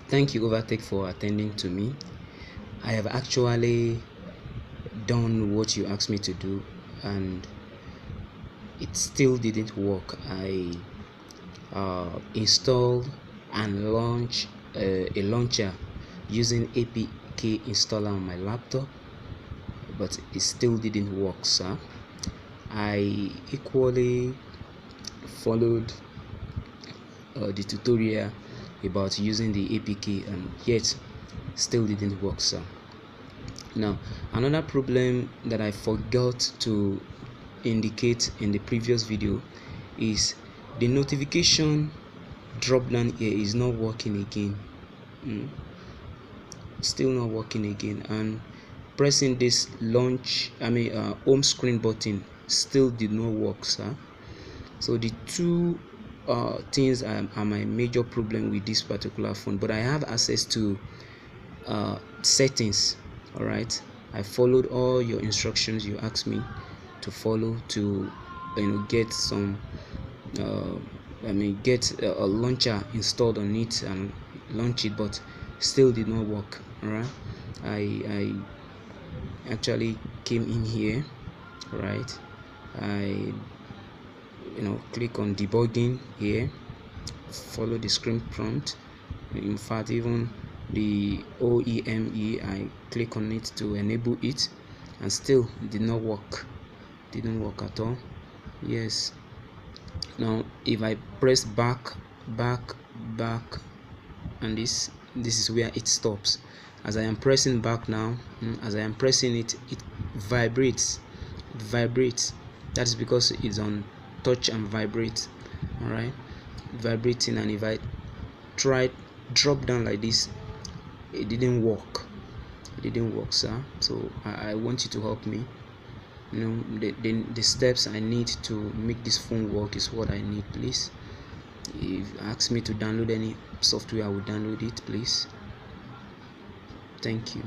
Thank you, Overtake, for attending to me. I have actually done what you asked me to do, and it still didn't work. I installed and launched a launcher using APK installer on my laptop, but it still didn't work, sir. I equally followed the tutorial about using the APK, and yet still didn't work, sir. Now, another problem that I forgot to indicate in the previous video is the notification drop down here is not working again. Still not working again, and pressing this home screen button still did not work, sir. So the two things are my major problem with this particular phone, but I have access to settings. All right, I followed all your instructions you asked me to follow to get some get a launcher installed on it and launch it, but still did not work. All right, I actually came in here. Right, I click on debugging here, follow the screen prompt. In fact, even the OEME, I click on it to enable it, and still did not work. Didn't work at all. Yes. Now if I press back, and this is where it stops. As I am pressing back now, as I am pressing it, it vibrates. That is because it's on touch and vibrate. All right, vibrating. And if I try drop down like this, it didn't work. Sir. So I want you to help me. The steps I need to make this phone work is what I need. Please, if you ask me to download any software, I will download it, please. Thank you.